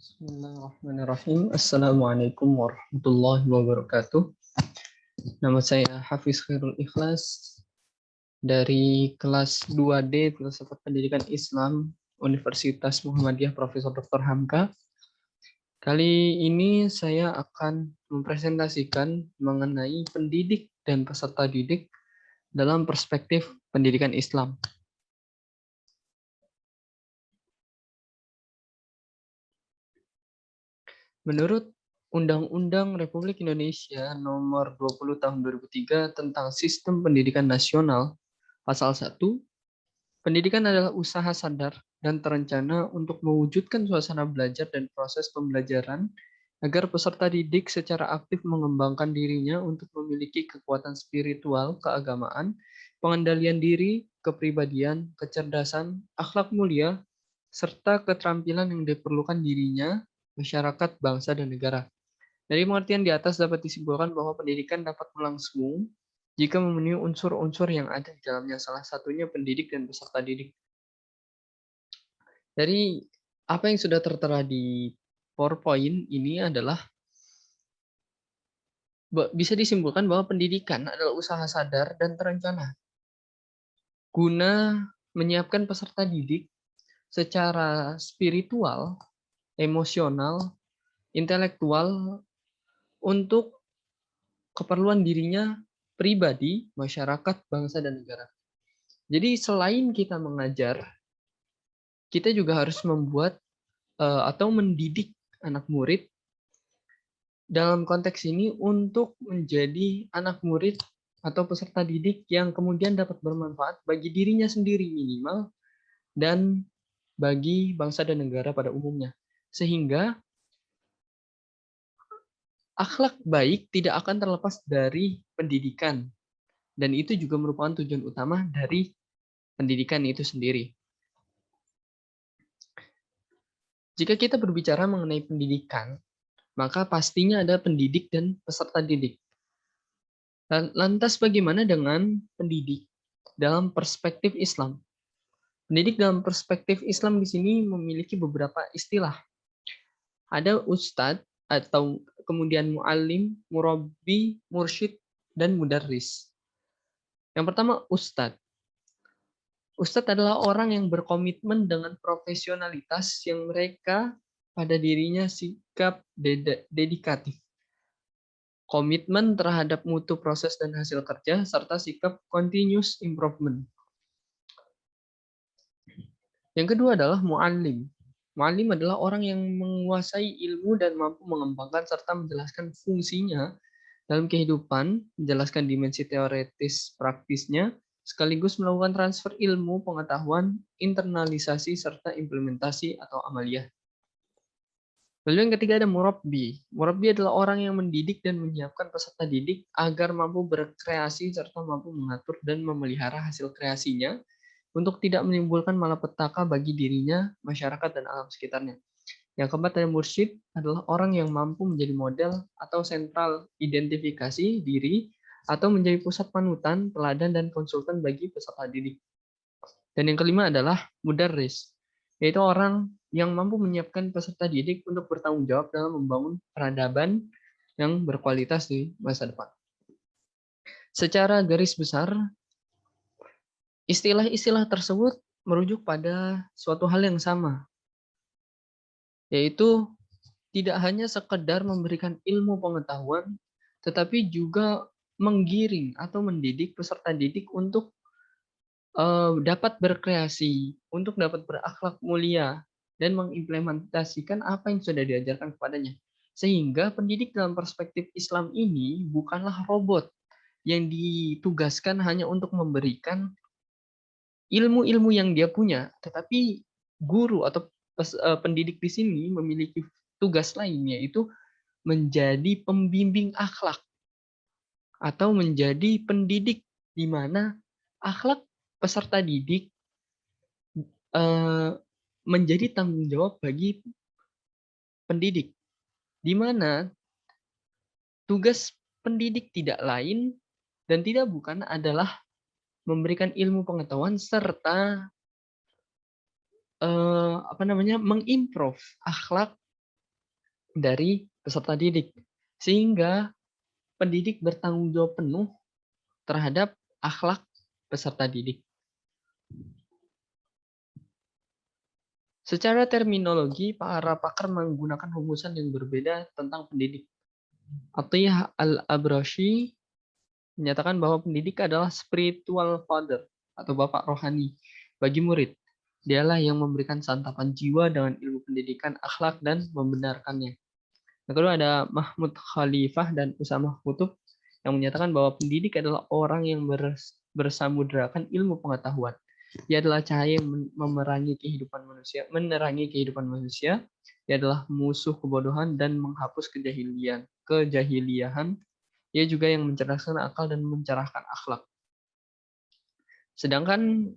Bismillahirrahmanirrahim. Assalamualaikum warahmatullahi wabarakatuh. Nama saya Hafiz Khairul Ikhlas dari kelas 2D Filsafat Pendidikan Islam Universitas Muhammadiyah Profesor Dr. Hamka. Kali ini saya akan mempresentasikan mengenai pendidik dan peserta didik dalam perspektif pendidikan Islam. Menurut Undang-Undang Republik Indonesia Nomor 20 Tahun 2003 tentang Sistem Pendidikan Nasional, Pasal 1, pendidikan adalah usaha sadar dan terencana untuk mewujudkan suasana belajar dan proses pembelajaran agar peserta didik secara aktif mengembangkan dirinya untuk memiliki kekuatan spiritual, keagamaan, pengendalian diri, kepribadian, kecerdasan, akhlak mulia, serta keterampilan yang diperlukan dirinya, masyarakat, bangsa, dan negara. Dari pengertian di atas dapat disimpulkan bahwa pendidikan dapat berlangsung jika memenuhi unsur-unsur yang ada di dalamnya, salah satunya pendidik dan peserta didik. Dari apa yang sudah tertera di PowerPoint ini adalah bisa disimpulkan bahwa pendidikan adalah usaha sadar dan terencana guna menyiapkan peserta didik secara spiritual, emosional, intelektual untuk keperluan dirinya pribadi, masyarakat, bangsa, dan negara. Jadi selain kita mengajar, kita juga harus membuat atau mendidik anak murid dalam konteks ini untuk menjadi anak murid atau peserta didik yang kemudian dapat bermanfaat bagi dirinya sendiri minimal dan bagi bangsa dan negara pada umumnya. Sehingga akhlak baik tidak akan terlepas dari pendidikan. Dan itu juga merupakan tujuan utama dari pendidikan itu sendiri. Jika kita berbicara mengenai pendidikan, maka pastinya ada pendidik dan peserta didik. Lantas bagaimana dengan pendidik dalam perspektif Islam? Pendidik dalam perspektif Islam di sini memiliki beberapa istilah. Ada ustadz atau kemudian muallim, murabbi, mursyid, dan mudarris. Yang pertama ustadz. Ustadz adalah orang yang berkomitmen dengan profesionalitas yang mereka pada dirinya sikap dedikatif, komitmen terhadap mutu proses dan hasil kerja, serta sikap continuous improvement. Yang kedua adalah mu'allim. Mu'allim adalah orang yang menguasai ilmu dan mampu mengembangkan serta menjelaskan fungsinya dalam kehidupan, menjelaskan dimensi teoretis praktisnya, sekaligus melakukan transfer ilmu, pengetahuan, internalisasi, serta implementasi atau amaliyah. Lalu yang ketiga ada murabbi. Murabbi adalah orang yang mendidik dan menyiapkan peserta didik agar mampu berkreasi serta mampu mengatur dan memelihara hasil kreasinya untuk tidak menimbulkan malapetaka bagi dirinya, masyarakat, dan alam sekitarnya. Yang keempat ada mursyid, adalah orang yang mampu menjadi model atau sentral identifikasi diri atau menjadi pusat panutan, teladan, dan konsultan bagi peserta didik. Dan yang kelima adalah mudarris, yaitu orang yang mampu menyiapkan peserta didik untuk bertanggung jawab dalam membangun peradaban yang berkualitas di masa depan. Secara garis besar, istilah-istilah tersebut merujuk pada suatu hal yang sama, yaitu tidak hanya sekedar memberikan ilmu pengetahuan, tetapi juga menggiring atau mendidik peserta didik untuk dapat berkreasi, untuk dapat berakhlak mulia, dan mengimplementasikan apa yang sudah diajarkan kepadanya. Sehingga pendidik dalam perspektif Islam ini bukanlah robot yang ditugaskan hanya untuk memberikan ilmu-ilmu yang dia punya, tetapi guru atau pendidik di sini memiliki tugas lain, yaitu menjadi pembimbing akhlak atau menjadi pendidik di mana akhlak peserta didik menjadi tanggung jawab bagi pendidik, di mana tugas pendidik tidak lain dan tidak bukan adalah memberikan ilmu pengetahuan serta mengimprove akhlak dari peserta didik. Sehingga pendidik bertanggung jawab penuh terhadap akhlak peserta didik. Secara terminologi, para pakar menggunakan rumusan yang berbeda tentang pendidik. Atiyah Al-Abrashi menyatakan bahwa pendidik adalah spiritual father atau bapak rohani bagi murid. Dialah yang memberikan santapan jiwa dengan ilmu pendidikan, akhlak, dan membenarkannya. Yang kedua ada Mahmud Khalifah dan Usamah Kutub yang menyatakan bahwa pendidik adalah orang yang bersamudrakan ilmu pengetahuan. Dia adalah cahaya yang menerangi kehidupan manusia. Dia adalah musuh kebodohan dan menghapus kejahiliahan. Dia juga yang mencerdaskan akal dan mencerahkan akhlak. Sedangkan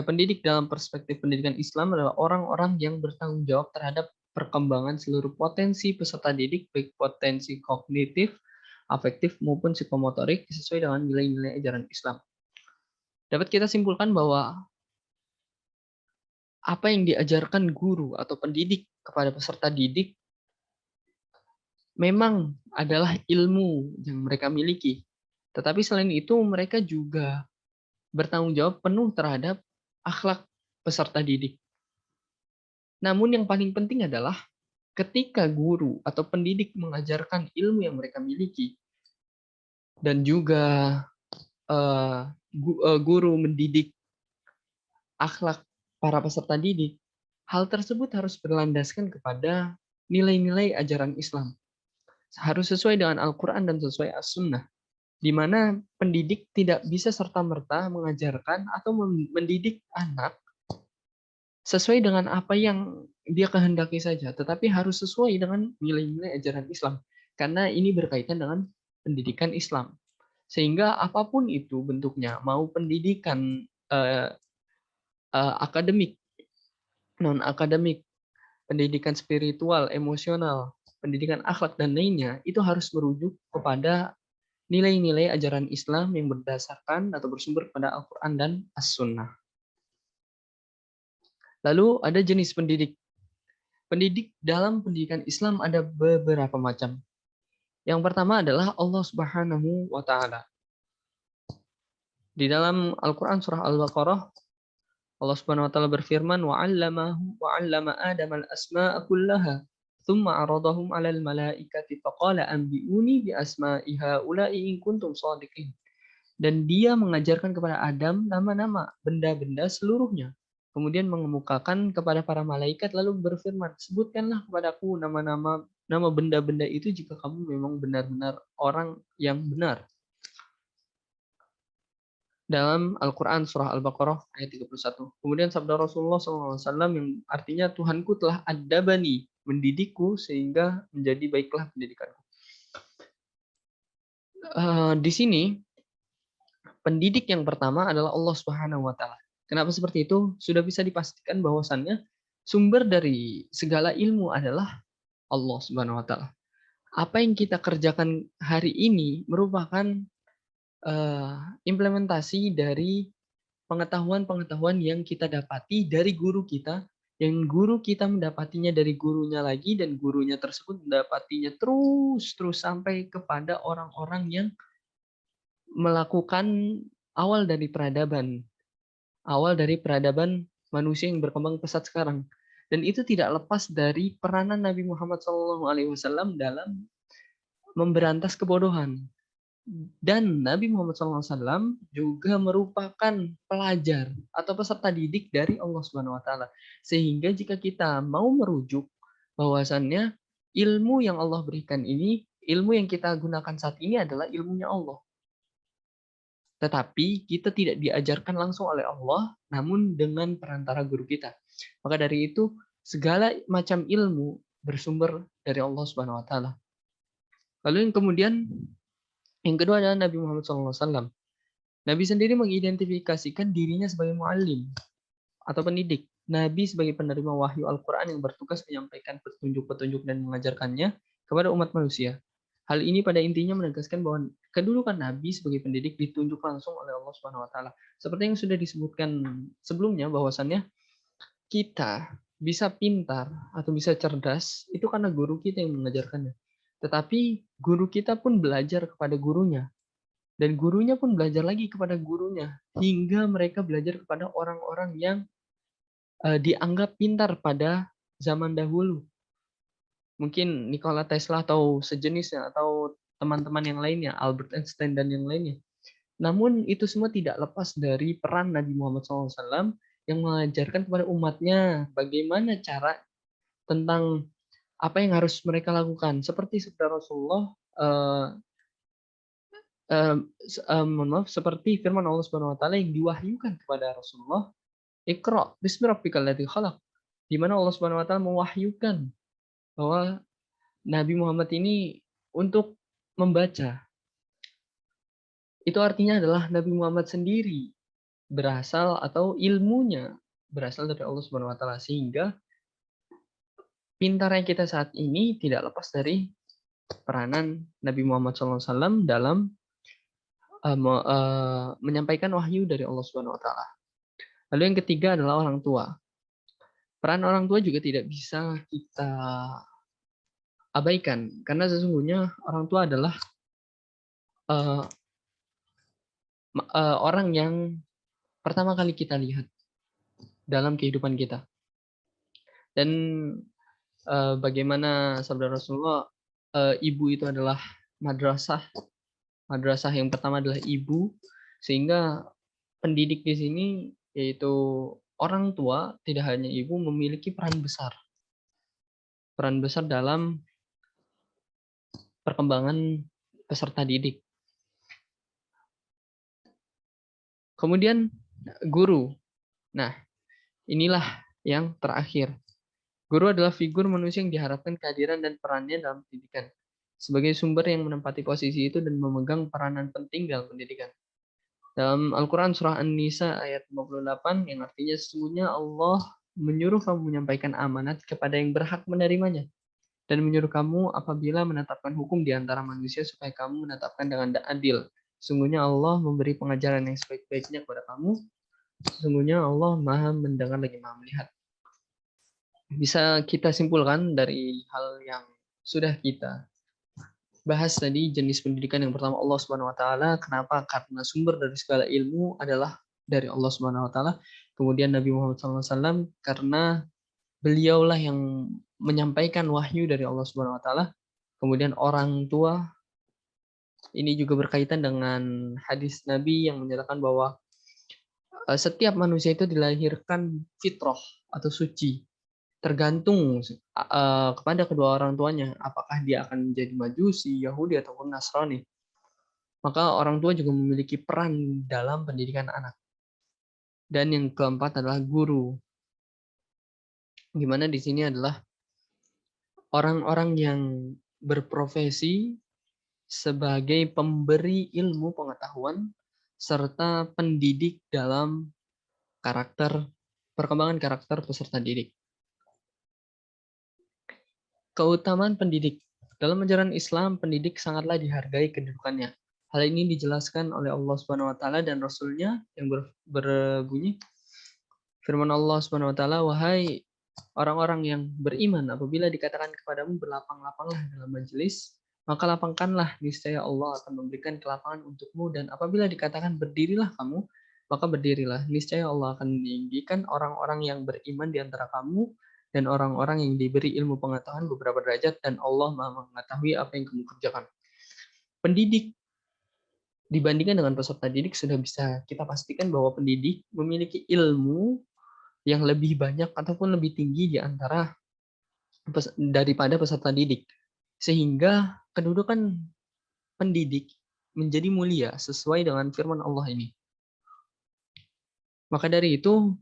pendidik dalam perspektif pendidikan Islam adalah orang-orang yang bertanggung jawab terhadap perkembangan seluruh potensi peserta didik, baik potensi kognitif, afektif, maupun psikomotorik sesuai dengan nilai-nilai ajaran Islam. Dapat kita simpulkan bahwa apa yang diajarkan guru atau pendidik kepada peserta didik memang adalah ilmu yang mereka miliki. Tetapi selain itu mereka juga bertanggung jawab penuh terhadap akhlak peserta didik. Namun yang paling penting adalah ketika guru atau pendidik mengajarkan ilmu yang mereka miliki dan juga guru mendidik akhlak para peserta didik, hal tersebut harus berlandaskan kepada nilai-nilai ajaran Islam. Harus sesuai dengan Al-Quran dan sesuai As-Sunnah, di mana pendidik tidak bisa serta-merta mengajarkan atau mendidik anak sesuai dengan apa yang dia kehendaki saja, tetapi harus sesuai dengan nilai-nilai ajaran Islam. Karena ini berkaitan dengan pendidikan Islam. Sehingga apapun itu bentuknya, mau pendidikan akademik, non-akademik, pendidikan spiritual, emosional, pendidikan akhlak, dan lainnya, itu harus merujuk kepada nilai-nilai ajaran Islam yang berdasarkan atau bersumber pada Al-Quran dan As-Sunnah. Lalu ada jenis pendidik. Pendidik dalam pendidikan Islam ada beberapa macam. Yang pertama adalah Allah Subhanahu wa Ta'ala. Di dalam Al-Quran surah Al-Baqarah, Allah Subhanahu wa Ta'ala berfirman, "Wa'allama Adam al-asma'a kullaha, thumma 'aradahum 'alal malaikati faqala anbi'uni bi asma'i haula'i in kuntum shadiqin." Dan dia mengajarkan kepada Adam nama-nama benda-benda seluruhnya. Kemudian mengemukakan kepada para malaikat lalu berfirman, sebutkanlah kepadaku nama benda-benda itu jika kamu memang benar-benar orang yang benar. Dalam Al-Quran surah Al-Baqarah ayat 31. Kemudian sabda Rasulullah SAW yang artinya Tuhanku telah adabani, mendidikku sehingga menjadi baiklah pendidikanku. Di sini pendidik yang pertama adalah Allah Subhanahu wa Ta'ala. Kenapa seperti itu? Sudah bisa dipastikan bahwasannya sumber dari segala ilmu adalah Allah Subhanahu wa Ta'ala. Apa yang kita kerjakan hari ini merupakan implementasi dari pengetahuan-pengetahuan yang kita dapati dari guru kita, yang guru kita mendapatinya dari gurunya lagi, dan gurunya tersebut mendapatinya terus sampai kepada orang-orang yang melakukan awal dari peradaban manusia yang berkembang pesat sekarang. Dan itu tidak lepas dari peranan Nabi Muhammad SAW dalam memberantas kebodohan. Dan Nabi Muhammad SAW juga merupakan pelajar atau peserta didik dari Allah Subhanahu Wa Taala. Sehingga jika kita mau merujuk bahwasannya ilmu yang Allah berikan ini, ilmu yang kita gunakan saat ini adalah ilmunya Allah. Tetapi kita tidak diajarkan langsung oleh Allah, namun dengan perantara guru kita. Maka dari itu, segala macam ilmu bersumber dari Allah Subhanahu Wa Taala. Lalu yang kedua adalah Nabi Muhammad SAW. Nabi sendiri mengidentifikasikan dirinya sebagai muallim atau pendidik. Nabi sebagai penerima wahyu Al-Quran yang bertugas menyampaikan petunjuk-petunjuk dan mengajarkannya kepada umat manusia. Hal ini pada intinya menegaskan bahwa kedudukan Nabi sebagai pendidik ditunjuk langsung oleh Allah Subhanahu wa Ta'ala. Seperti yang sudah disebutkan sebelumnya bahwasannya kita bisa pintar atau bisa cerdas itu karena guru kita yang mengajarkannya. Tetapi guru kita pun belajar kepada gurunya. Dan gurunya pun belajar lagi kepada gurunya. Hingga mereka belajar kepada orang-orang yang dianggap pintar pada zaman dahulu. Mungkin Nikola Tesla atau sejenisnya, atau teman-teman yang lainnya, Albert Einstein dan yang lainnya. Namun itu semua tidak lepas dari peran Nabi Muhammad SAW yang mengajarkan kepada umatnya bagaimana cara tentang apa yang harus mereka lakukan. Seperti sabda Rasulullah, mohon maaf, seperti firman Allah Subhanahu Wa Taala yang diwahyukan kepada Rasulullah, Iqra bismi rabbikal ladzi khalaq, di mana Allah Subhanahu Wa Taala mewahyukan bahwa Nabi Muhammad ini untuk membaca. Itu artinya adalah Nabi Muhammad sendiri berasal atau ilmunya berasal dari Allah Subhanahu Wa Taala, sehingga pintarnya kita saat ini tidak lepas dari peranan Nabi Muhammad SAW dalam menyampaikan wahyu dari Allah Subhanahu Wa Taala. Lalu yang ketiga adalah orang tua. Peran orang tua juga tidak bisa kita abaikan, karena sesungguhnya orang tua adalah uh, orang yang pertama kali kita lihat dalam kehidupan kita. Dan bagaimana sabda Rasulullah, ibu itu adalah madrasah. Madrasah yang pertama adalah ibu, sehingga pendidik di sini yaitu orang tua, tidak hanya ibu, memiliki peran besar. Peran besar dalam perkembangan peserta didik. Kemudian guru. Nah, inilah yang terakhir. Guru adalah figur manusia yang diharapkan kehadiran dan perannya dalam pendidikan, sebagai sumber yang menempati posisi itu dan memegang peranan penting dalam pendidikan. Dalam Al-Quran surah An-Nisa ayat 58 yang artinya sesungguhnya Allah menyuruh kamu menyampaikan amanat kepada yang berhak menerimanya, dan menyuruh kamu apabila menetapkan hukum di antara manusia supaya kamu menetapkan dengan adil. Sesungguhnya Allah memberi pengajaran yang sebaik-baiknya kepada kamu. Sesungguhnya Allah Maha mendengar lagi Maha melihat. Bisa kita simpulkan dari hal yang sudah kita bahas tadi, jenis pendidikan yang pertama Allah Subhanahu Wa Taala. Kenapa? Karena sumber dari segala ilmu adalah dari Allah Subhanahu Wa Taala. Kemudian Nabi Muhammad SAW karena beliaulah yang menyampaikan wahyu dari Allah Subhanahu Wa Taala. Kemudian orang tua, ini juga berkaitan dengan hadis Nabi yang menyatakan bahwa setiap manusia itu dilahirkan fitrah atau suci, tergantung kepada kedua orang tuanya, apakah dia akan menjadi Majusi, Yahudi, ataupun Nasrani. Maka orang tua juga memiliki peran dalam pendidikan anak. Dan yang keempat adalah guru. Gimana di sini adalah orang-orang yang berprofesi sebagai pemberi ilmu pengetahuan serta pendidik dalam perkembangan karakter peserta didik. Keutamaan pendidik. Dalam ajaran Islam, pendidik sangatlah dihargai kedudukannya. Hal ini dijelaskan oleh Allah Subhanahu Wa Taala dan Rasul-Nya yang berbunyi, firman Allah Subhanahu Wa Taala, wahai orang-orang yang beriman, apabila dikatakan kepadamu berlapang-lapanglah dalam majelis, maka lapangkanlah, niscaya Allah akan memberikan kelapangan untukmu. Dan apabila dikatakan berdirilah kamu, maka berdirilah, niscaya Allah akan meninggikan orang-orang yang beriman di antara kamu dan orang-orang yang diberi ilmu pengetahuan beberapa derajat, dan Allah Maha mengetahui apa yang kamu kerjakan. Pendidik dibandingkan dengan peserta didik, sudah bisa kita pastikan bahwa pendidik memiliki ilmu yang lebih banyak ataupun lebih tinggi di antara daripada peserta didik, sehingga kedudukan pendidik menjadi mulia sesuai dengan firman Allah ini. Maka dari itu,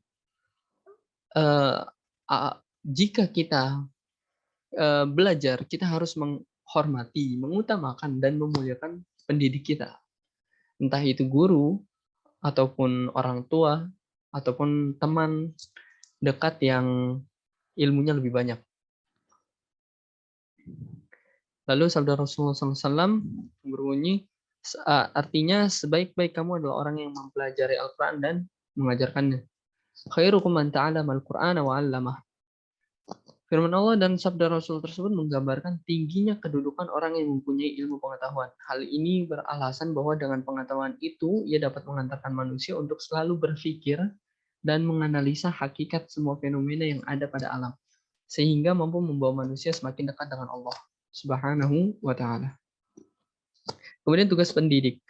jika kita belajar, kita harus menghormati, mengutamakan, dan memuliakan pendidik kita. Entah itu guru, ataupun orang tua, ataupun teman dekat yang ilmunya lebih banyak. Lalu sabda Rasulullah SAW berbunyi, artinya sebaik-baik kamu adalah orang yang mempelajari Al-Quran dan mengajarkannya. Khairukum man ta'allama al-Qur'ana wa 'allamah. Firman Allah dan sabda Rasul tersebut menggambarkan tingginya kedudukan orang yang mempunyai ilmu pengetahuan. Hal ini beralasan bahwa dengan pengetahuan itu, ia dapat mengantarkan manusia untuk selalu berpikir dan menganalisa hakikat semua fenomena yang ada pada alam, sehingga mampu membawa manusia semakin dekat dengan Allah Subhanahu wa Ta'ala. Kemudian tugas pendidik.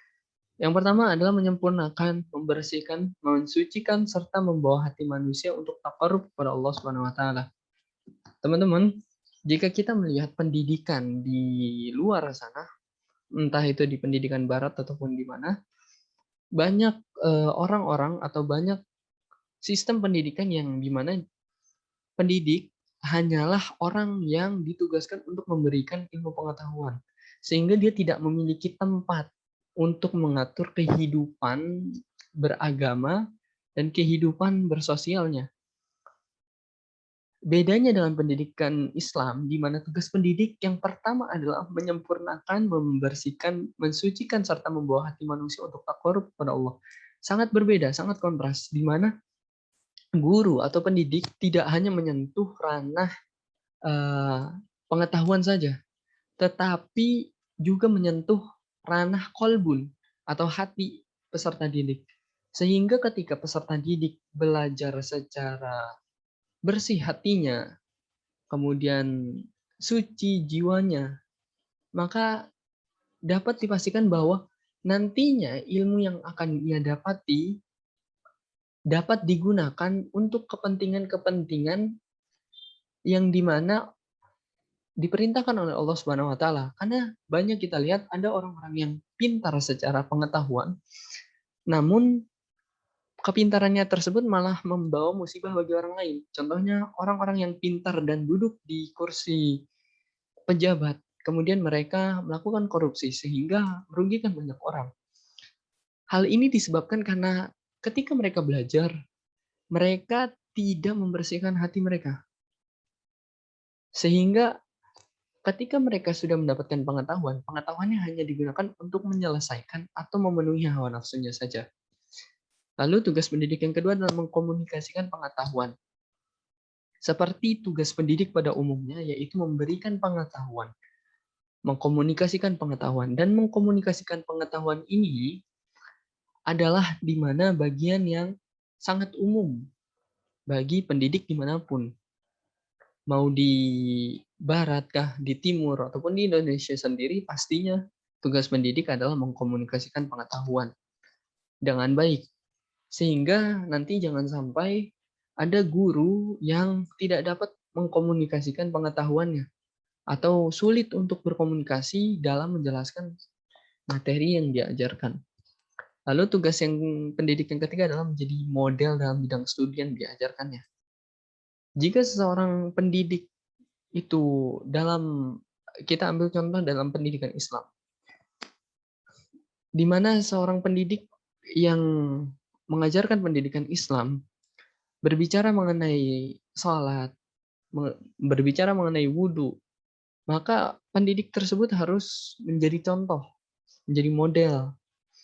Yang pertama adalah menyempurnakan, membersihkan, mensucikan, serta membawa hati manusia untuk taqarrub kepada Allah Subhanahu wa Ta'ala. Teman-teman, jika kita melihat pendidikan di luar sana, entah itu di pendidikan barat ataupun di mana, banyak orang-orang atau banyak sistem pendidikan yang di mana pendidik hanyalah orang yang ditugaskan untuk memberikan ilmu pengetahuan, sehingga dia tidak memiliki tempat untuk mengatur kehidupan beragama dan kehidupan bersosialnya. Bedanya dengan pendidikan Islam, di mana tugas pendidik yang pertama adalah menyempurnakan, membersihkan, mensucikan, serta membawa hati manusia untuk taqarrub kepada Allah. Sangat berbeda, sangat kontras, di mana guru atau pendidik tidak hanya menyentuh ranah pengetahuan saja, tetapi juga menyentuh ranah kolbun atau hati peserta didik. Sehingga ketika peserta didik belajar secara bersih hatinya, kemudian suci jiwanya, maka dapat dipastikan bahwa nantinya ilmu yang akan ia dapati dapat digunakan untuk kepentingan-kepentingan yang dimana diperintahkan oleh Allah Subhanahu wa Ta'ala. Karena banyak kita lihat ada orang-orang yang pintar secara pengetahuan, namun kepintarannya tersebut malah membawa musibah bagi orang lain. Contohnya orang-orang yang pintar dan duduk di kursi pejabat, kemudian mereka melakukan korupsi sehingga merugikan banyak orang. Hal ini disebabkan karena ketika mereka belajar, mereka tidak membersihkan hati mereka. Sehingga ketika mereka sudah mendapatkan pengetahuan, pengetahuannya hanya digunakan untuk menyelesaikan atau memenuhi hawa nafsunya saja. Lalu tugas pendidik yang kedua adalah mengkomunikasikan pengetahuan. Seperti tugas pendidik pada umumnya, yaitu memberikan pengetahuan, mengkomunikasikan pengetahuan. Dan mengkomunikasikan pengetahuan ini adalah di mana bagian yang sangat umum bagi pendidik dimanapun. Mau di barat kah, di timur, ataupun di Indonesia sendiri, pastinya tugas pendidik adalah mengkomunikasikan pengetahuan dengan baik. Sehingga nanti jangan sampai ada guru yang tidak dapat mengkomunikasikan pengetahuannya atau sulit untuk berkomunikasi dalam menjelaskan materi yang diajarkan. Lalu tugas yang pendidik yang ketiga adalah menjadi model dalam bidang studi yang diajarkannya. Jika seseorang pendidik itu kita ambil contoh dalam pendidikan Islam, di mana seorang pendidik yang mengajarkan pendidikan Islam berbicara mengenai sholat, berbicara mengenai wudhu, maka pendidik tersebut harus menjadi contoh, menjadi model.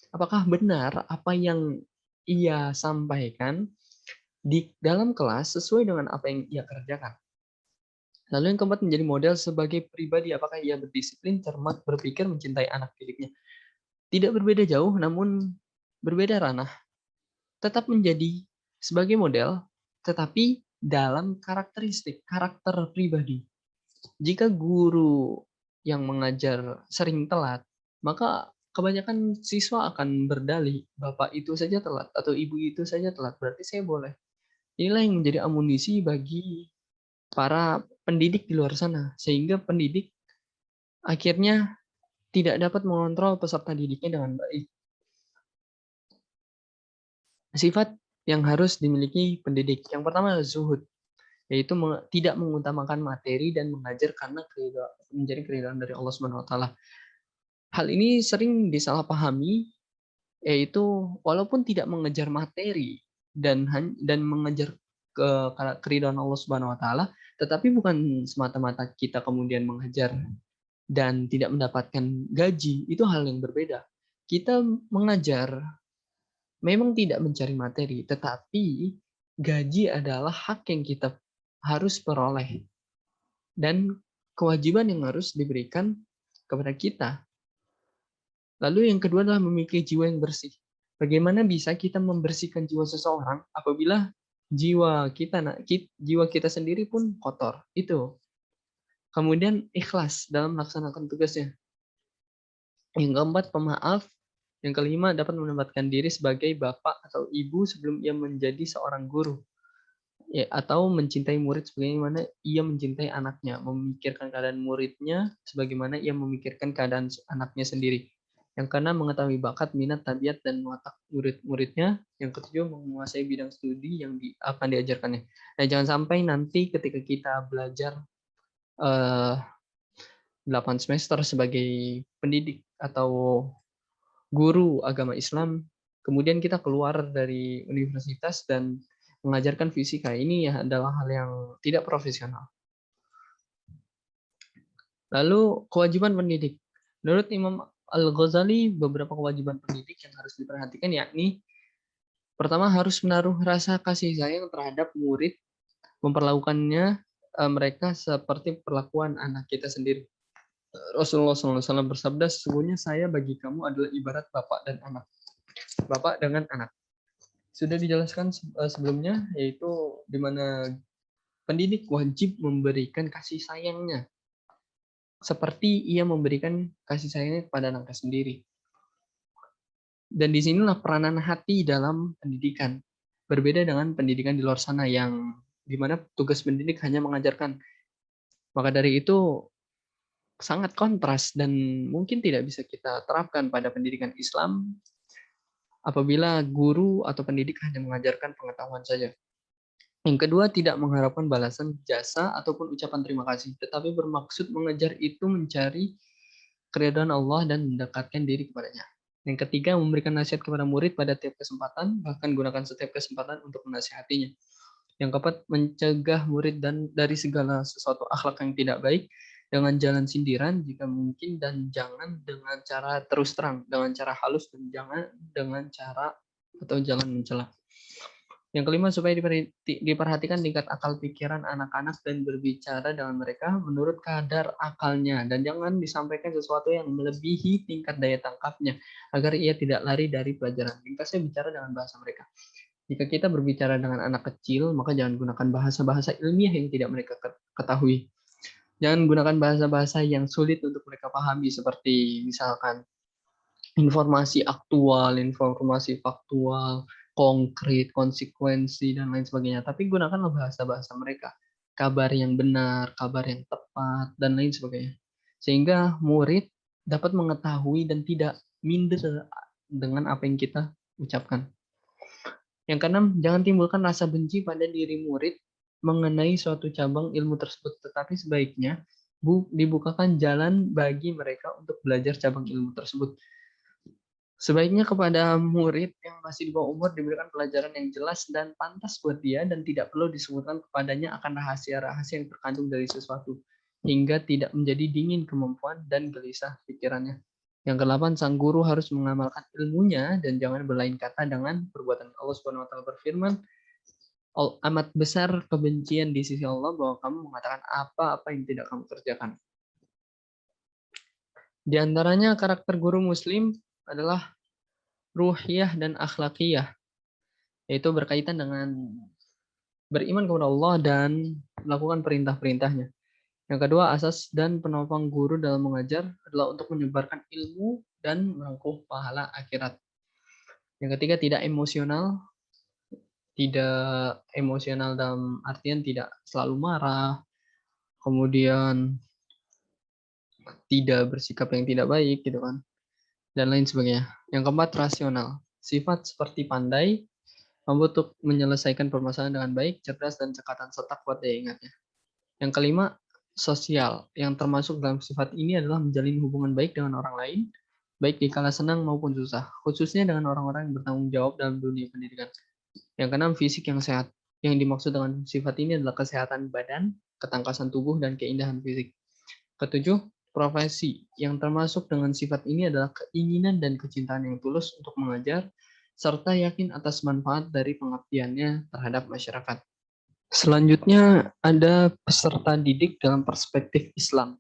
Apakah benar apa yang ia sampaikan di dalam kelas sesuai dengan apa yang ia kerjakan? Lalu yang keempat, menjadi model sebagai pribadi. Apakah ia berdisiplin, cermat, berpikir, mencintai anak didiknya? Tidak berbeda jauh, namun berbeda ranah. Tetap menjadi sebagai model, tetapi dalam karakter pribadi. Jika guru yang mengajar sering telat, maka kebanyakan siswa akan berdalih, bapak itu saja telat atau ibu itu saja telat, berarti saya boleh. Inilah yang menjadi amunisi bagi para pendidik di luar sana, sehingga pendidik akhirnya tidak dapat mengontrol peserta didiknya dengan baik. Sifat yang harus dimiliki pendidik. Yang pertama adalah zuhud, yaitu tidak mengutamakan materi dan mengajar karena menjadi keridhaan dari Allah Subhanahu wa Ta'ala. Hal ini sering disalahpahami, yaitu walaupun tidak mengejar materi dan mengejar keridhaan Allah Subhanahu wa Ta'ala, tetapi bukan semata-mata kita kemudian mengejar dan tidak mendapatkan gaji, itu hal yang berbeda. Kita mengajar memang tidak mencari materi, tetapi gaji adalah hak yang kita harus peroleh. dan kewajiban yang harus diberikan kepada kita. Lalu yang kedua adalah memiliki jiwa yang bersih. Bagaimana bisa kita membersihkan jiwa seseorang apabila jiwa kita sendiri pun kotor? Itu. Kemudian ikhlas dalam melaksanakan tugasnya. Yang keempat, pemaaf. Yang kelima, dapat menempatkan diri sebagai bapak atau ibu sebelum ia menjadi seorang guru. Ya, atau mencintai murid sebagaimana ia mencintai anaknya, memikirkan keadaan muridnya sebagaimana ia memikirkan keadaan anaknya sendiri. Yang keenam, mengetahui bakat, minat, tabiat, dan watak murid-muridnya. Yang ketujuh, menguasai bidang studi yang akan diajarkannya. Nah, jangan sampai nanti ketika kita belajar 8 semester sebagai pendidik atau guru agama Islam, kemudian kita keluar dari universitas dan mengajarkan fisika. Ini ya adalah hal yang tidak profesional. Lalu kewajiban pendidik. Menurut Imam Al-Ghazali, beberapa kewajiban pendidik yang harus diperhatikan yakni pertama, harus menaruh rasa kasih sayang terhadap murid, memperlakukannya mereka seperti perlakuan anak kita sendiri. Rasulullah SAW bersabda, sesungguhnya saya bagi kamu adalah ibarat bapak dan anak. Bapak dengan anak. Sudah dijelaskan sebelumnya, yaitu di mana pendidik wajib memberikan kasih sayangnya seperti ia memberikan kasih sayangnya kepada anaknya sendiri. Dan disinilah peranan hati dalam pendidikan. Berbeda dengan pendidikan di luar sana yang dimana tugas pendidik hanya mengajarkan. Maka dari itu sangat kontras dan mungkin tidak bisa kita terapkan pada pendidikan Islam apabila guru atau pendidik hanya mengajarkan pengetahuan saja. Yang kedua, tidak mengharapkan balasan jasa ataupun ucapan terima kasih, tetapi bermaksud mengejar itu mencari keridhaan Allah dan mendekatkan diri kepadanya. Yang ketiga, memberikan nasihat kepada murid pada tiap kesempatan, bahkan gunakan setiap kesempatan untuk menasihatinya. Yang keempat, mencegah murid dan dari segala sesuatu akhlak yang tidak baik dengan jalan sindiran jika mungkin, dan jangan dengan cara terus terang, dengan cara halus, dan jangan dengan cara atau jangan mencela. Yang kelima, supaya diperhatikan tingkat akal pikiran anak-anak dan berbicara dengan mereka menurut kadar akalnya, dan jangan disampaikan sesuatu yang melebihi tingkat daya tangkapnya agar ia tidak lari dari pelajaran. Ringkasnya, bicara dengan bahasa mereka. Jika kita berbicara dengan anak kecil, maka jangan gunakan bahasa-bahasa ilmiah yang tidak mereka ketahui. Jangan gunakan bahasa-bahasa yang sulit untuk mereka pahami, seperti misalkan informasi aktual, informasi faktual, konkret, konsekuensi, dan lain sebagainya. Tapi gunakanlah bahasa-bahasa mereka. Kabar yang benar, kabar yang tepat, dan lain sebagainya. Sehingga murid dapat mengetahui dan tidak minder dengan apa yang kita ucapkan. Yang keenam, jangan timbulkan rasa benci pada diri murid mengenai suatu cabang ilmu tersebut, tetapi sebaiknya dibukakan jalan bagi mereka untuk belajar cabang ilmu tersebut. Sebaiknya kepada murid yang masih di bawah umur diberikan pelajaran yang jelas dan pantas buat dia, dan tidak perlu disebutkan kepadanya akan rahasia-rahasia yang terkandung dari sesuatu, hingga tidak menjadi dingin kemampuan dan gelisah pikirannya. Yang kedelapan, sang guru harus mengamalkan ilmunya dan jangan berlain kata dengan perbuatan. Allah Subhanahu wa taala berfirman, amat besar kebencian di sisi Allah bahwa kamu mengatakan apa-apa yang tidak kamu kerjakan. Di antaranya karakter guru muslim adalah ruhiyah dan akhlakiyah, yaitu berkaitan dengan beriman kepada Allah dan melakukan perintah-perintahnya. Yang kedua, asas dan penopang guru dalam mengajar adalah untuk menyebarkan ilmu dan merangkuh pahala akhirat. Yang ketiga, tidak emosional dalam artian tidak selalu marah, kemudian tidak bersikap yang tidak baik gitu kan, dan lain sebagainya. Yang keempat, rasional. Sifat seperti pandai, mampu untuk menyelesaikan permasalahan dengan baik, cerdas, dan cekatan serta kuat daya ingatnya. Yang kelima, sosial. Yang termasuk dalam sifat ini adalah menjalin hubungan baik dengan orang lain, baik di kala senang maupun susah, khususnya dengan orang-orang yang bertanggung jawab dalam dunia pendidikan. Yang keenam, fisik yang sehat. Yang dimaksud dengan sifat ini adalah kesehatan badan, ketangkasan tubuh, dan keindahan fisik. Ketujuh, profesi. Yang termasuk dengan sifat ini adalah keinginan dan kecintaan yang tulus untuk mengajar, serta yakin atas manfaat dari pengabdiannya terhadap masyarakat. Selanjutnya ada peserta didik dalam perspektif Islam.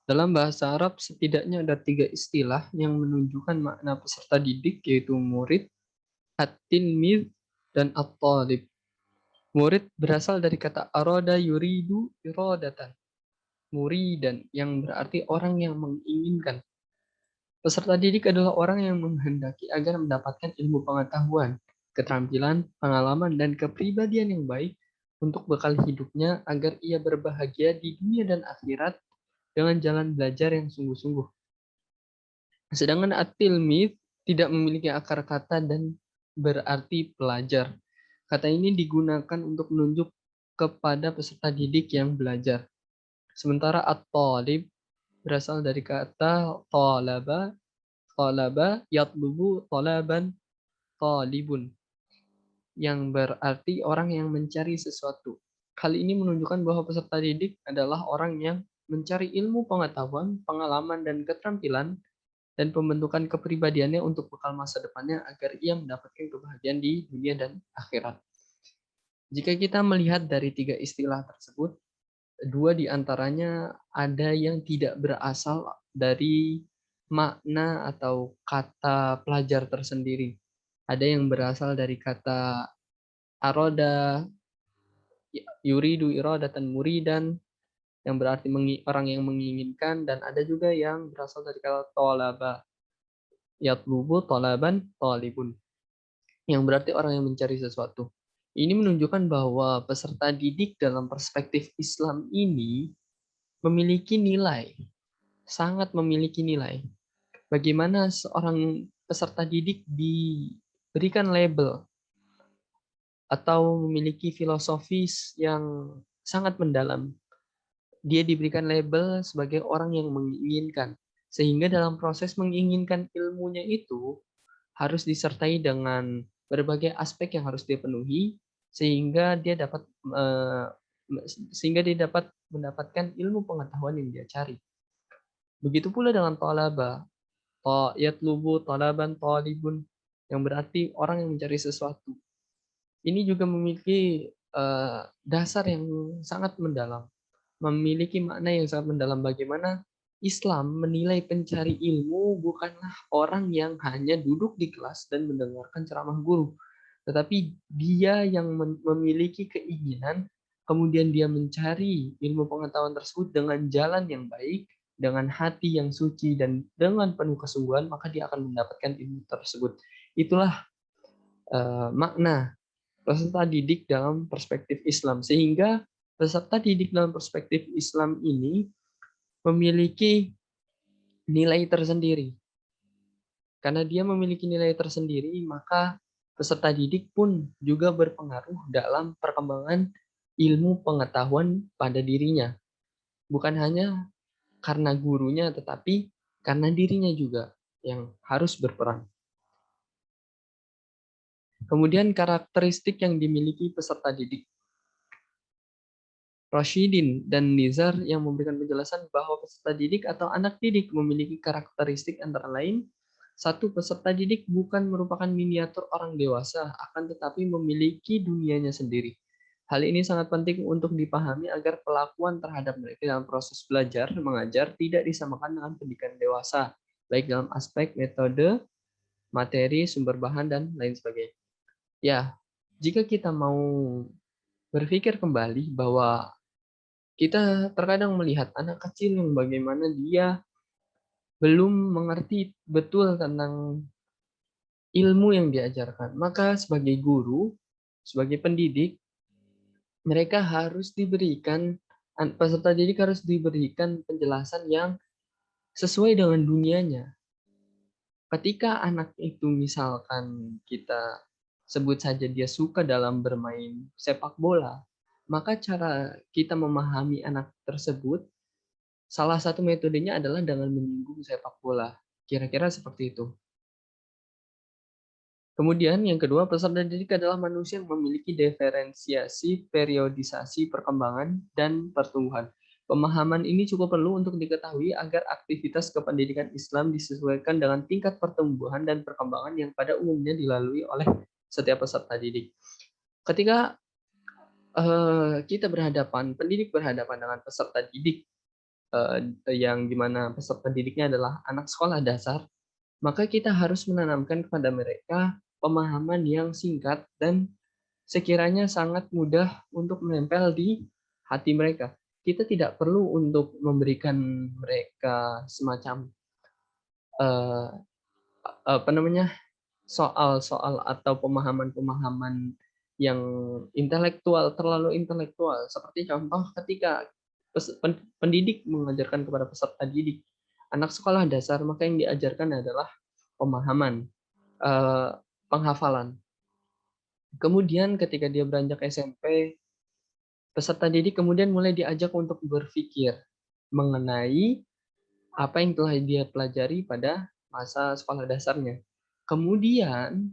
Dalam bahasa Arab setidaknya ada 3 istilah yang menunjukkan makna peserta didik, yaitu murid, at-tilmidz, dan at-talib. Murid berasal dari kata aroda yuridu irodatan, muridan, yang berarti orang yang menginginkan. Peserta didik adalah orang yang menghendaki agar mendapatkan ilmu pengetahuan, keterampilan, pengalaman, dan kepribadian yang baik untuk bekal hidupnya agar ia berbahagia di dunia dan akhirat dengan jalan belajar yang sungguh-sungguh. Sedangkan at-tilmidz tidak memiliki akar kata dan berarti pelajar. Kata ini digunakan untuk menunjuk kepada peserta didik yang belajar. Sementara at-talib berasal dari kata talaba, yatlubu talaban talibun, yang berarti orang yang mencari sesuatu. Hal ini menunjukkan bahwa peserta didik adalah orang yang mencari ilmu pengetahuan, pengalaman, dan keterampilan dan pembentukan kepribadiannya untuk bekal masa depannya agar ia mendapatkan kebahagiaan di dunia dan akhirat. Jika kita melihat dari 3 istilah tersebut, 2 di antaranya ada yang tidak berasal dari makna atau kata pelajar tersendiri. Ada yang berasal dari kata aroda, yuridu iradatan muridan, yang berarti orang yang menginginkan, dan ada juga yang berasal dari kata tolaba, yatlubu tolaban tolibun, yang berarti orang yang mencari sesuatu. Ini menunjukkan bahwa peserta didik dalam perspektif Islam ini memiliki nilai, sangat memiliki nilai. Bagaimana seorang peserta didik diberikan label atau memiliki filosofis yang sangat mendalam. Dia diberikan label sebagai orang yang menginginkan. Sehingga dalam proses menginginkan ilmunya itu harus disertai dengan berbagai aspek yang harus dia penuhi sehingga dia dapat mendapatkan ilmu pengetahuan yang dia cari. Begitu pula dengan talaba, yatlubu talaban talibun, yang berarti orang yang mencari sesuatu. Ini juga memiliki dasar yang sangat mendalam, memiliki makna yang sangat mendalam, bagaimana Islam menilai pencari ilmu bukanlah orang yang hanya duduk di kelas dan mendengarkan ceramah guru, tetapi dia yang memiliki keinginan, kemudian dia mencari ilmu pengetahuan tersebut dengan jalan yang baik, dengan hati yang suci, dan dengan penuh kesungguhan, maka dia akan mendapatkan ilmu tersebut. Itulah makna peserta didik dalam perspektif Islam. Sehingga peserta didik dalam perspektif Islam ini memiliki nilai tersendiri. Karena dia memiliki nilai tersendiri, maka peserta didik pun juga berpengaruh dalam perkembangan ilmu pengetahuan pada dirinya. Bukan hanya karena gurunya, tetapi karena dirinya juga yang harus berperan. Kemudian karakteristik yang dimiliki peserta didik. Rashidin dan Nizar yang memberikan penjelasan bahwa peserta didik atau anak didik memiliki karakteristik antara lain, satu, peserta didik bukan merupakan miniatur orang dewasa, akan tetapi memiliki dunianya sendiri. Hal ini sangat penting untuk dipahami agar pelakuan terhadap mereka dalam proses belajar mengajar tidak disamakan dengan pendidikan dewasa, baik dalam aspek metode, materi, sumber bahan, dan lain sebagainya. Ya, jika kita mau berpikir kembali bahwa kita terkadang melihat anak kecil yang bagaimana dia belum mengerti betul tentang ilmu yang diajarkan. Maka sebagai guru, sebagai pendidik, mereka harus diberikan, peserta didik harus diberikan penjelasan yang sesuai dengan dunianya. Ketika anak itu misalkan kita sebut saja dia suka dalam bermain sepak bola, maka cara kita memahami anak tersebut salah satu metodenya adalah dengan menyinggung sepak bola. Kira-kira seperti itu. Kemudian yang kedua, peserta didik adalah manusia yang memiliki diferensiasi, periodisasi, perkembangan, dan pertumbuhan. Pemahaman ini cukup perlu untuk diketahui agar aktivitas kependidikan Islam disesuaikan dengan tingkat pertumbuhan dan perkembangan yang pada umumnya dilalui oleh setiap peserta didik. Ketika kita pendidik berhadapan dengan peserta didik, yang di mana peserta didiknya adalah anak sekolah dasar, maka kita harus menanamkan kepada mereka pemahaman yang singkat dan sekiranya sangat mudah untuk menempel di hati mereka. Kita tidak perlu untuk memberikan mereka semacam, eee, apa namanya, soal-soal atau pemahaman-pemahaman yang terlalu intelektual. Seperti contoh ketika pendidik mengajarkan kepada peserta didik, anak sekolah dasar, maka yang diajarkan adalah pemahaman, eee, penghafalan. Kemudian ketika dia beranjak SMP, peserta didik kemudian mulai diajak untuk berpikir mengenai apa yang telah dia pelajari pada masa sekolah dasarnya. Kemudian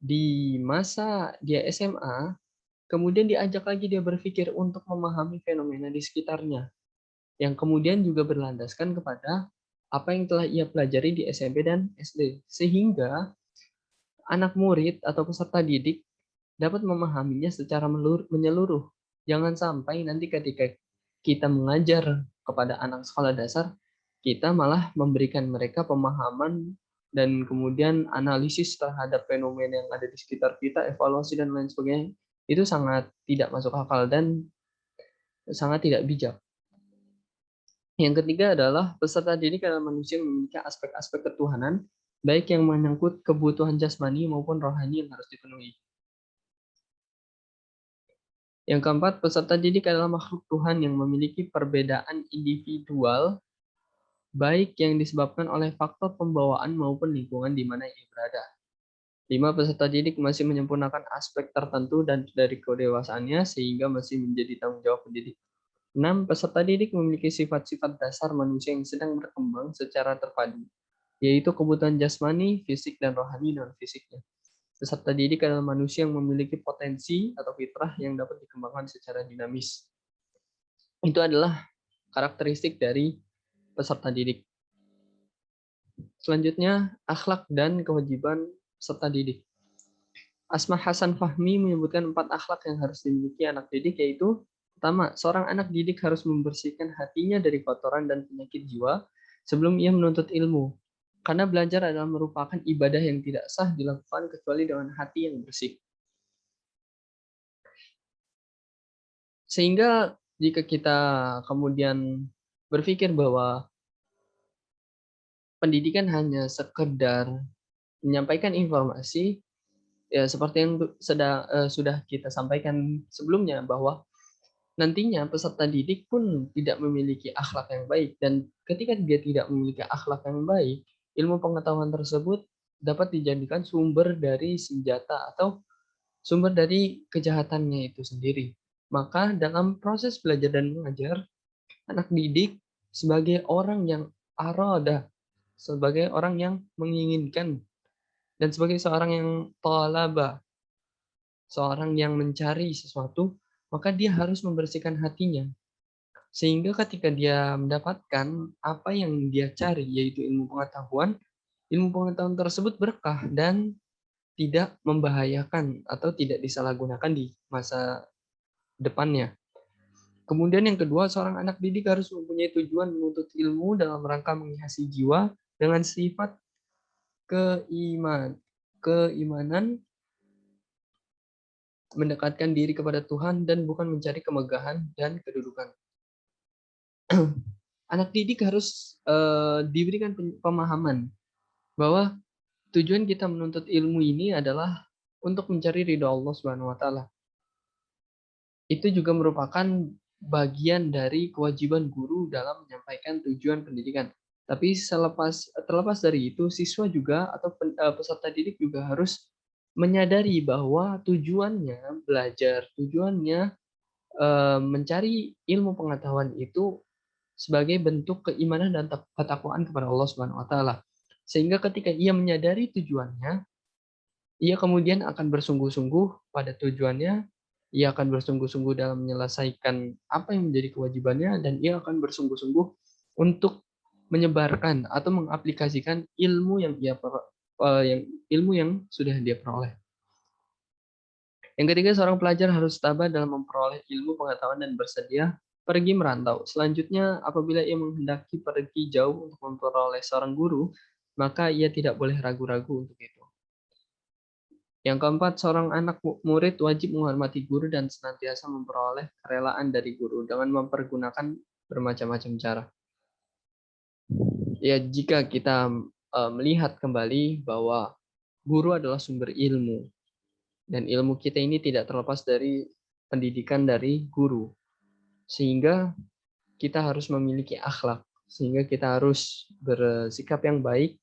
di masa dia SMA, kemudian diajak lagi dia berpikir untuk memahami fenomena di sekitarnya, yang kemudian juga berlandaskan kepada apa yang telah ia pelajari di SMP dan SD. Sehingga anak murid atau peserta didik dapat memahaminya secara menyeluruh. Jangan sampai nanti ketika kita mengajar kepada anak sekolah dasar, kita malah memberikan mereka pemahaman dan kemudian analisis terhadap fenomena yang ada di sekitar kita, evaluasi dan lain sebagainya. Itu sangat tidak masuk akal dan sangat tidak bijak. Yang ketiga adalah peserta didik adalah manusia yang memiliki aspek-aspek ketuhanan, baik yang menyangkut kebutuhan jasmani maupun rohani yang harus dipenuhi. Yang keempat, peserta didik adalah makhluk Tuhan yang memiliki perbedaan individual, baik yang disebabkan oleh faktor pembawaan maupun lingkungan di mana ia berada. 5. Peserta didik masih menyempurnakan aspek tertentu dan dari kedewasaannya sehingga masih menjadi tanggung jawab pendidik. 6. Peserta didik memiliki sifat-sifat dasar manusia yang sedang berkembang secara terpadu, yaitu kebutuhan jasmani, fisik, dan rohani non-fisiknya. Peserta didik adalah manusia yang memiliki potensi atau fitrah yang dapat dikembangkan secara dinamis. Itu adalah karakteristik dari peserta didik. Selanjutnya, akhlak dan kewajiban peserta didik. Asma Hasan Fahmi menyebutkan 4 akhlak yang harus dimiliki anak didik, yaitu pertama, seorang anak didik harus membersihkan hatinya dari kotoran dan penyakit jiwa sebelum ia menuntut ilmu. Karena belajar adalah merupakan ibadah yang tidak sah dilakukan kecuali dengan hati yang bersih. Sehingga jika kita kemudian berpikir bahwa pendidikan hanya sekedar menyampaikan informasi, ya seperti yang sudah kita sampaikan sebelumnya, bahwa nantinya peserta didik pun tidak memiliki akhlak yang baik, dan ketika dia tidak memiliki akhlak yang baik, ilmu pengetahuan tersebut dapat dijadikan sumber dari senjata atau sumber dari kejahatannya itu sendiri. Maka dalam proses belajar dan mengajar, anak didik sebagai orang yang arada, sebagai orang yang menginginkan, dan sebagai seorang yang talaba, seorang yang mencari sesuatu, maka dia harus membersihkan hatinya. Sehingga ketika dia mendapatkan apa yang dia cari, yaitu ilmu pengetahuan tersebut berkah dan tidak membahayakan atau tidak disalahgunakan di masa depannya. Kemudian yang kedua, seorang anak didik harus mempunyai tujuan menuntut ilmu dalam rangka menghiasi jiwa dengan sifat keimanan, mendekatkan diri kepada Tuhan dan bukan mencari kemegahan dan kedudukan. Anak didik harus diberikan pemahaman bahwa tujuan kita menuntut ilmu ini adalah untuk mencari ridho Allah Subhanahu wa taala. Itu juga merupakan bagian dari kewajiban guru dalam menyampaikan tujuan pendidikan. Tapi terlepas dari itu, siswa juga atau peserta didik juga harus menyadari bahwa tujuannya belajar, tujuannya mencari ilmu pengetahuan itu sebagai bentuk keimanan dan ketakwaan kepada Allah Subhanahu wa taala. Sehingga ketika ia menyadari tujuannya, ia kemudian akan bersungguh-sungguh pada tujuannya, ia akan bersungguh-sungguh dalam menyelesaikan apa yang menjadi kewajibannya, dan ia akan bersungguh-sungguh untuk menyebarkan atau mengaplikasikan ilmu yang sudah dia peroleh. Yang ketiga, seorang pelajar harus tabah dalam memperoleh ilmu pengetahuan dan bersedia pergi merantau. Selanjutnya, apabila ia menghendaki pergi jauh untuk memperoleh seorang guru, maka ia tidak boleh ragu-ragu untuk itu. Yang keempat, seorang anak murid wajib menghormati guru dan senantiasa memperoleh kerelaan dari guru dengan mempergunakan bermacam-macam cara. Ya, jika kita melihat kembali bahwa guru adalah sumber ilmu, dan ilmu kita ini tidak terlepas dari pendidikan dari guru, sehingga kita harus memiliki akhlak, sehingga kita harus bersikap yang baik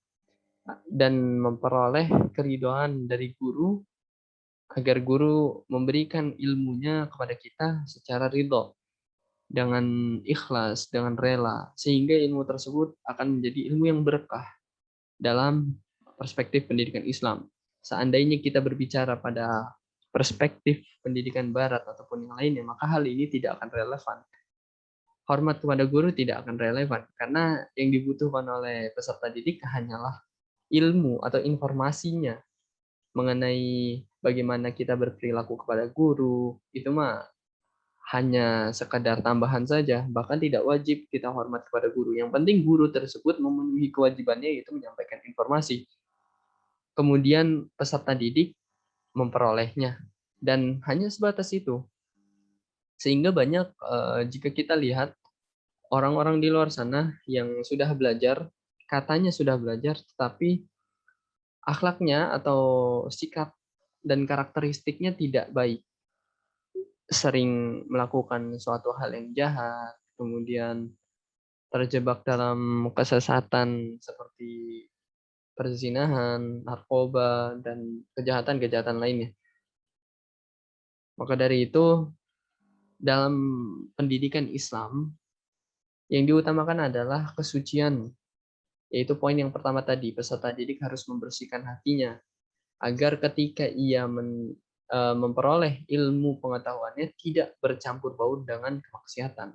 dan memperoleh keridhaan dari guru agar guru memberikan ilmunya kepada kita secara ridho, dengan ikhlas, dengan rela, sehingga ilmu tersebut akan menjadi ilmu yang berkah dalam perspektif pendidikan Islam. Seandainya kita berbicara pada perspektif pendidikan Barat ataupun yang lainnya, maka hal ini tidak akan relevan. Hormat kepada guru tidak akan relevan, karena yang dibutuhkan oleh peserta didik hanyalah ilmu atau informasinya mengenai bagaimana kita berperilaku kepada guru. Itu mah hanya sekadar tambahan saja, bahkan tidak wajib kita hormat kepada guru. Yang penting guru tersebut memenuhi kewajibannya, yaitu menyampaikan informasi. Kemudian peserta didik memperolehnya, dan hanya sebatas itu. Sehingga banyak jika kita lihat orang-orang di luar sana yang sudah belajar, katanya sudah belajar, tetapi akhlaknya atau sikap dan karakteristiknya tidak baik. Sering melakukan suatu hal yang jahat, kemudian terjebak dalam kesesatan seperti perzinahan, narkoba, dan kejahatan-kejahatan lainnya. Maka dari itu, dalam pendidikan Islam, yang diutamakan adalah kesucian, yaitu poin yang pertama tadi, peserta didik harus membersihkan hatinya, agar ketika ia memperoleh ilmu pengetahuannya tidak bercampur baur dengan kemaksiatan.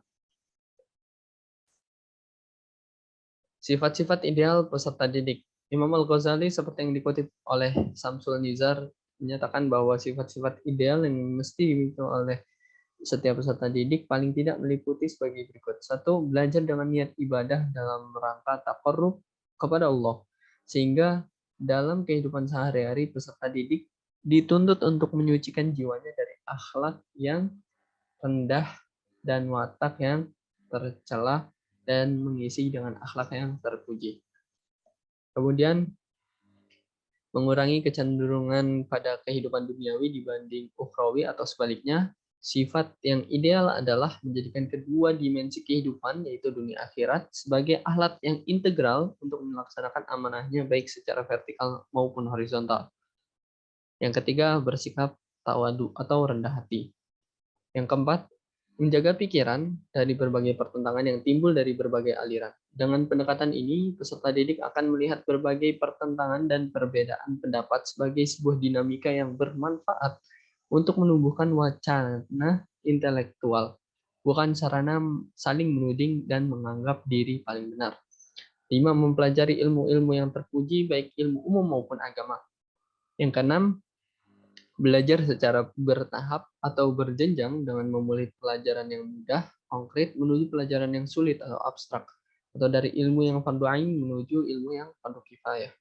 Sifat-sifat ideal peserta didik. Imam Al-Ghazali seperti yang dikutip oleh Samsul Nizar menyatakan bahwa sifat-sifat ideal yang mesti dimiliki oleh setiap peserta didik paling tidak meliputi sebagai berikut. Satu, belajar dengan niat ibadah dalam rangka taqarrub kepada Allah. Sehingga dalam kehidupan sehari-hari peserta didik dituntut untuk menyucikan jiwanya dari akhlak yang rendah dan watak yang tercela dan mengisi dengan akhlak yang terpuji. Kemudian mengurangi kecenderungan pada kehidupan duniawi dibanding ukhrawi atau sebaliknya. Sifat yang ideal adalah menjadikan kedua dimensi kehidupan, yaitu dunia akhirat, sebagai alat yang integral untuk melaksanakan amanahnya baik secara vertikal maupun horizontal. Yang ketiga, bersikap tawadu atau rendah hati. Yang keempat, menjaga pikiran dari berbagai pertentangan yang timbul dari berbagai aliran. Dengan pendekatan ini, peserta didik akan melihat berbagai pertentangan dan perbedaan pendapat sebagai sebuah dinamika yang bermanfaat untuk menumbuhkan wacana intelektual, bukan sarana saling menuding dan menganggap diri paling benar. 5. Mempelajari ilmu-ilmu yang terpuji, baik ilmu umum maupun agama. Yang keenam, belajar secara bertahap atau berjenjang dengan memulai pelajaran yang mudah, konkret, menuju pelajaran yang sulit atau abstrak, atau dari ilmu yang fardu ain menuju ilmu yang fardu kifayah.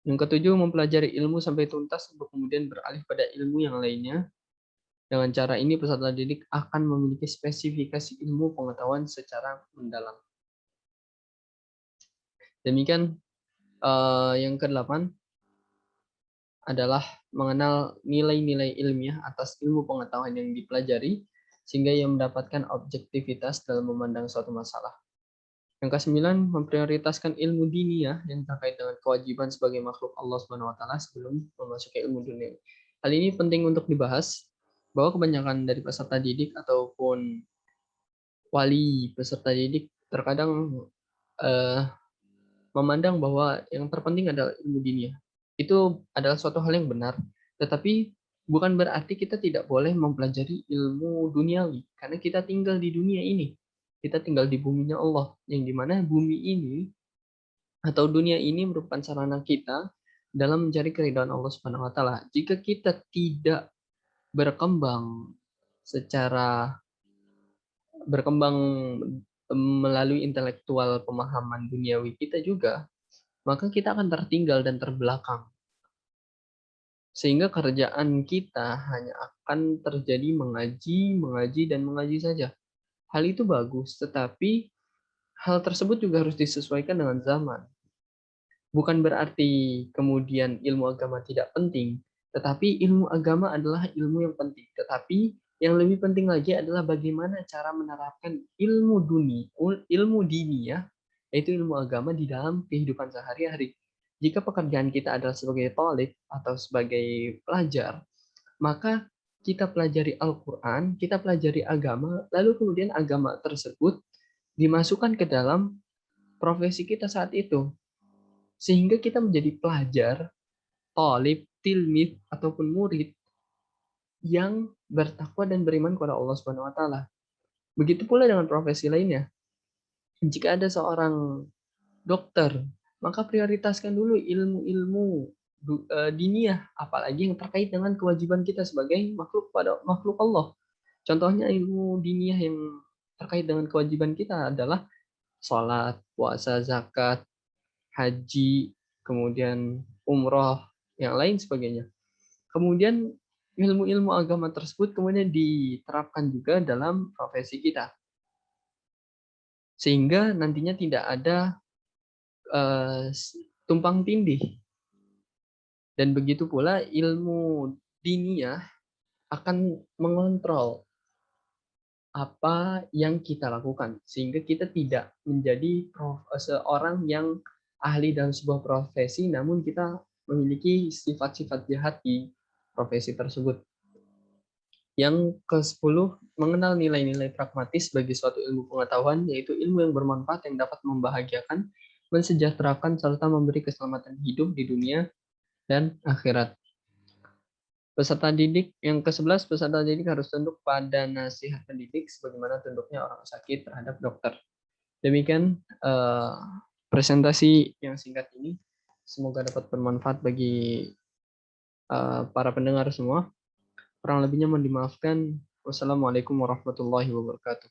Yang ketujuh, mempelajari ilmu sampai tuntas untuk kemudian beralih pada ilmu yang lainnya. Dengan cara ini, peserta didik akan memiliki spesifikasi ilmu pengetahuan secara mendalam. Demikian yang ke-8 adalah mengenal nilai-nilai ilmiah atas ilmu pengetahuan yang dipelajari, sehingga ia mendapatkan objektivitas dalam memandang suatu masalah. Yang ke-9, memprioritaskan ilmu diniyah yang terkait dengan kewajiban sebagai makhluk Allah Subhanahu wa taala sebelum memasuki ilmu dunia. Hal ini penting untuk dibahas bahwa kebanyakan dari peserta didik ataupun wali peserta didik terkadang memandang bahwa yang terpenting adalah ilmu diniyah. Itu adalah suatu hal yang benar, tetapi bukan berarti kita tidak boleh mempelajari ilmu duniawi, karena kita tinggal di dunia ini. Kita tinggal di buminya Allah, yang dimana bumi ini atau dunia ini merupakan sarana kita dalam mencari keridhaan Allah Subhanahu wa taala. Jika kita tidak berkembang secara berkembang melalui intelektual pemahaman duniawi kita juga, maka kita akan tertinggal dan terbelakang. Sehingga kerjaan kita hanya akan terjadi mengaji, mengaji, dan mengaji saja. Hal itu bagus, tetapi hal tersebut juga harus disesuaikan dengan zaman. Bukan berarti kemudian ilmu agama tidak penting, tetapi ilmu agama adalah ilmu yang penting. Tetapi yang lebih penting lagi adalah bagaimana cara menerapkan ilmu dini ya, yaitu ilmu agama di dalam kehidupan sehari-hari. Jika pekerjaan kita adalah sebagai thalib atau sebagai pelajar, maka kita pelajari Al-Quran, kita pelajari agama, lalu kemudian agama tersebut dimasukkan ke dalam profesi kita saat itu. Sehingga kita menjadi pelajar, thalib, tilmid, ataupun murid yang bertakwa dan beriman kepada Allah Subhanahu wa taala. Begitu pula dengan profesi lainnya. Jika ada seorang dokter, maka prioritaskan dulu ilmu-ilmu diniyah, apalagi yang terkait dengan kewajiban kita sebagai makhluk Allah. Contohnya ilmu diniyah yang terkait dengan kewajiban kita adalah sholat, puasa, zakat, haji, kemudian umroh, yang lain sebagainya. Kemudian ilmu-ilmu agama tersebut kemudian diterapkan juga dalam profesi kita. Sehingga nantinya tidak ada tumpang tindih. Dan begitu pula ilmu diniyah akan mengontrol apa yang kita lakukan. Sehingga kita tidak menjadi seorang yang ahli dalam sebuah profesi, namun kita memiliki sifat-sifat jahat di profesi tersebut. Yang ke-10, mengenal nilai-nilai pragmatis bagi suatu ilmu pengetahuan, yaitu ilmu yang bermanfaat yang dapat membahagiakan, mensejahterakan, serta memberi keselamatan hidup di dunia dan akhirat. Peserta didik yang ke-11, peserta didik harus tunduk pada nasihat pendidik sebagaimana tunduknya orang sakit terhadap dokter. Demikian presentasi yang singkat ini. Semoga dapat bermanfaat bagi para pendengar semua. Kurang lebihnya mohon dimaafkan. Wassalamualaikum warahmatullahi wabarakatuh.